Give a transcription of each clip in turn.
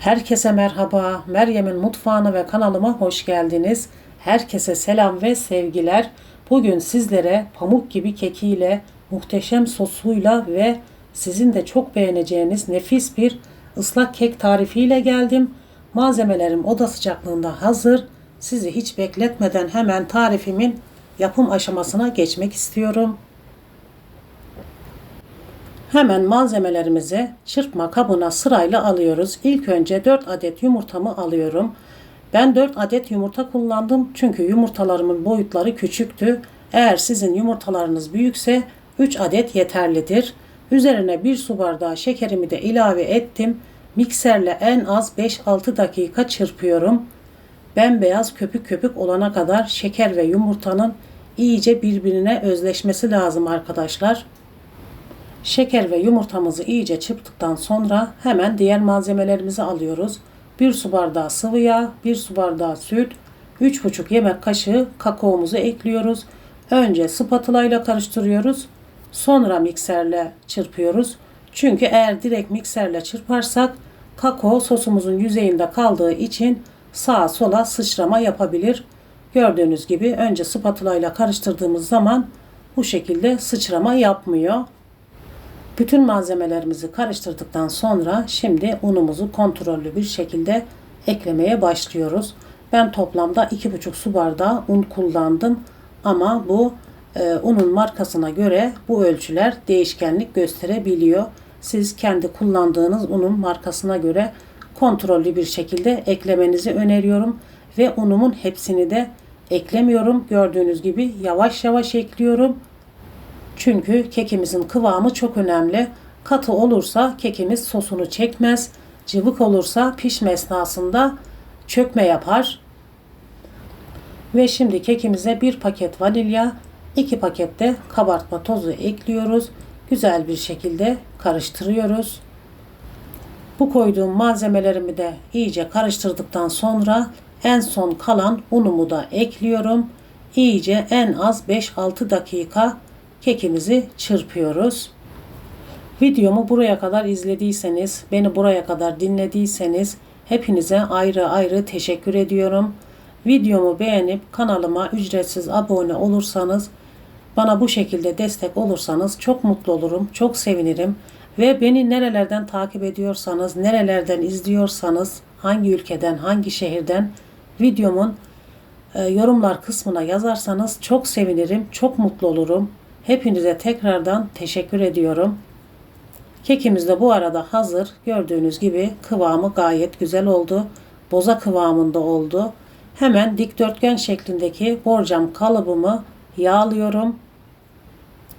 Herkese merhaba. Meryem'in mutfağına ve kanalıma hoş geldiniz. Herkese selam ve sevgiler. Bugün sizlere pamuk gibi kekiyle, muhteşem sosuyla ve sizin de çok beğeneceğiniz nefis bir ıslak kek tarifiyle geldim. Malzemelerim oda sıcaklığında hazır. Sizi hiç bekletmeden hemen tarifimin yapım aşamasına geçmek istiyorum. Hemen malzemelerimizi çırpma kabına sırayla alıyoruz. İlk önce 4 adet yumurtamı alıyorum. Ben 4 adet yumurta kullandım. Çünkü yumurtalarımın boyutları küçüktü. Eğer sizin yumurtalarınız büyükse 3 adet yeterlidir. Üzerine 1 su bardağı şekerimi de ilave ettim. Mikserle en az 5-6 dakika çırpıyorum. Bembeyaz köpük köpük olana kadar şeker ve yumurtanın iyice birbirine özleşmesi lazım arkadaşlar. Şeker ve yumurtamızı iyice çırptıktan sonra hemen diğer malzemelerimizi alıyoruz. 1 su bardağı sıvı yağ, 1 su bardağı süt, 3,5 yemek kaşığı kakaomuzu ekliyoruz. Önce spatula ile karıştırıyoruz. Sonra mikserle çırpıyoruz. Çünkü eğer direkt mikserle çırparsak kakao sosumuzun yüzeyinde kaldığı için sağa sola sıçrama yapabilir. Gördüğünüz gibi önce spatula ile karıştırdığımız zaman bu şekilde sıçrama yapmıyor. Bütün malzemelerimizi karıştırdıktan sonra şimdi unumuzu kontrollü bir şekilde eklemeye başlıyoruz. Ben toplamda 2,5 su bardağı un kullandım ama bu unun markasına göre bu ölçüler değişkenlik gösterebiliyor. Siz kendi kullandığınız unun markasına göre kontrollü bir şekilde eklemenizi öneriyorum ve unumun hepsini de eklemiyorum. Gördüğünüz gibi yavaş yavaş ekliyorum. Çünkü kekimizin kıvamı çok önemli. Katı olursa kekimiz sosunu çekmez. Cıvık olursa pişme esnasında çökme yapar. Ve şimdi kekimize 1 paket vanilya, 2 paket de kabartma tozu ekliyoruz. Güzel bir şekilde karıştırıyoruz. Bu koyduğum malzemelerimi de iyice karıştırdıktan sonra en son kalan unumu da ekliyorum. İyice en az 5-6 dakika kekimizi çırpıyoruz. Videomu buraya kadar izlediyseniz, beni buraya kadar dinlediyseniz hepinize ayrı ayrı teşekkür ediyorum. Videomu beğenip kanalıma ücretsiz abone olursanız, bana bu şekilde destek olursanız çok mutlu olurum, çok sevinirim. Ve beni nerelerden takip ediyorsanız, nerelerden izliyorsanız, hangi ülkeden, hangi şehirden videomun yorumlar kısmına yazarsanız çok sevinirim, çok mutlu olurum. Hepinize tekrardan teşekkür ediyorum. Kekimiz de bu arada hazır. Gördüğünüz gibi kıvamı gayet güzel oldu. Boza kıvamında oldu. Hemen dikdörtgen şeklindeki borcam kalıbımı yağlıyorum.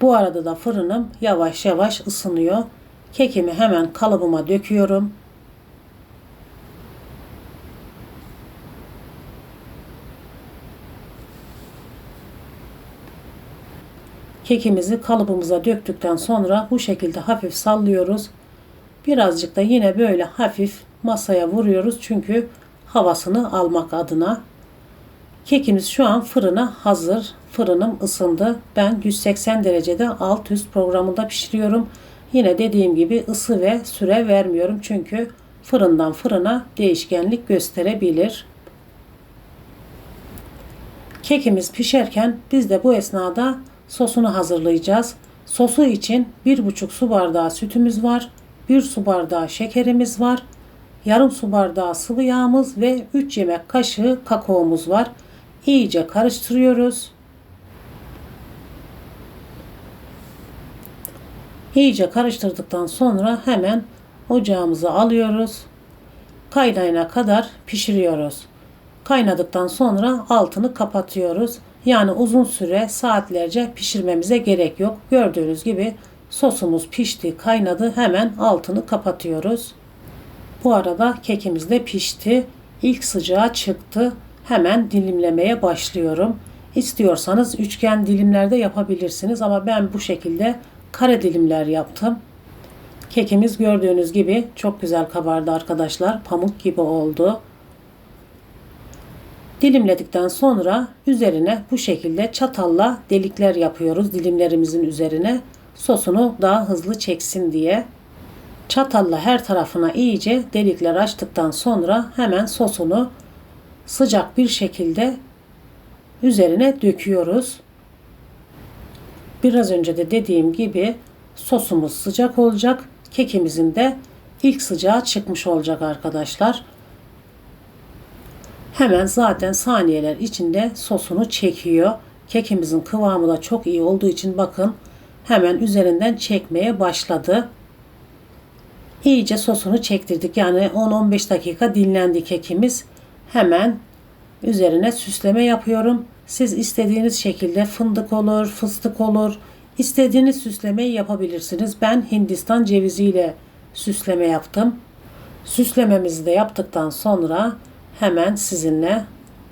Bu arada da fırınım yavaş yavaş ısınıyor. Kekimi hemen kalıbıma döküyorum. Kekimizi kalıbımıza döktükten sonra bu şekilde hafif sallıyoruz. Birazcık da yine böyle hafif masaya vuruyoruz çünkü havasını almak adına. Kekimiz şu an fırına hazır. Fırınım ısındı. Ben 180 derecede alt üst programında pişiriyorum. Yine dediğim gibi ısı ve süre vermiyorum çünkü fırından fırına değişkenlik gösterebilir. Kekimiz pişerken biz de bu esnada sosunu hazırlayacağız. Sosu için 1,5 su bardağı sütümüz var. 1 su bardağı şekerimiz var. Yarım su bardağı sıvı yağımız ve 3 yemek kaşığı kakaomuz var. İyice karıştırıyoruz. İyice karıştırdıktan sonra hemen ocağımıza alıyoruz. Kaynayana kadar pişiriyoruz. Kaynadıktan sonra altını kapatıyoruz. Yani uzun süre saatlerce pişirmemize gerek yok. Gördüğünüz gibi sosumuz pişti, kaynadı. Hemen altını kapatıyoruz. Bu arada kekimiz de pişti. İlk sıcağı çıktı. Hemen dilimlemeye başlıyorum. İstiyorsanız üçgen dilimlerde yapabilirsiniz ama ben bu şekilde kare dilimler yaptım. Kekimiz gördüğünüz gibi çok güzel kabardı arkadaşlar. Pamuk gibi oldu. Dilimledikten sonra üzerine bu şekilde çatalla delikler yapıyoruz dilimlerimizin üzerine. Sosunu daha hızlı çeksin diye. Çatalla her tarafına iyice delikler açtıktan sonra hemen sosunu sıcak bir şekilde üzerine döküyoruz. Biraz önce de dediğim gibi sosumuz sıcak olacak. Kekimizin de ilk sıcağı çıkmış olacak arkadaşlar. Hemen zaten saniyeler içinde sosunu çekiyor. Kekimizin kıvamı da çok iyi olduğu için bakın hemen üzerinden çekmeye başladı. İyice sosunu çektirdik. Yani 10-15 dakika dinlendi kekimiz. Hemen üzerine süsleme yapıyorum. Siz istediğiniz şekilde fındık olur, fıstık olur. İstediğiniz süslemeyi yapabilirsiniz. Ben Hindistan ceviziyle süsleme yaptım. Süslememizi de yaptıktan sonra hemen sizinle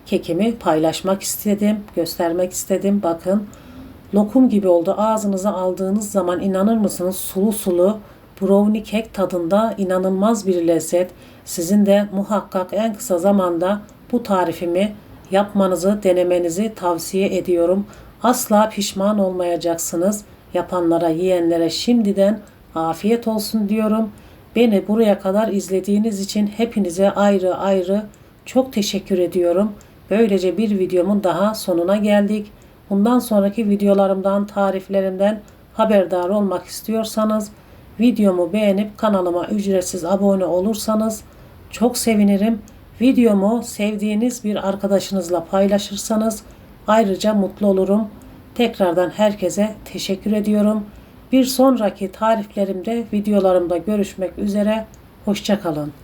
kekimi paylaşmak istedim, göstermek istedim. Bakın lokum gibi oldu. Ağzınıza aldığınız zaman inanır mısınız sulu sulu brownie kek tadında inanılmaz bir lezzet. Sizin de muhakkak en kısa zamanda bu tarifimi yapmanızı, denemenizi tavsiye ediyorum. Asla pişman olmayacaksınız. Yapanlara, yiyenlere şimdiden afiyet olsun diyorum. Beni buraya kadar izlediğiniz için hepinize ayrı ayrı çok teşekkür ediyorum. Böylece bir videomun daha sonuna geldik. Bundan sonraki videolarımdan, tariflerimden haberdar olmak istiyorsanız videomu beğenip kanalıma ücretsiz abone olursanız çok sevinirim. Videomu sevdiğiniz bir arkadaşınızla paylaşırsanız ayrıca mutlu olurum. Tekrardan herkese teşekkür ediyorum. Bir sonraki tariflerimde, videolarımda görüşmek üzere. Hoşça kalın.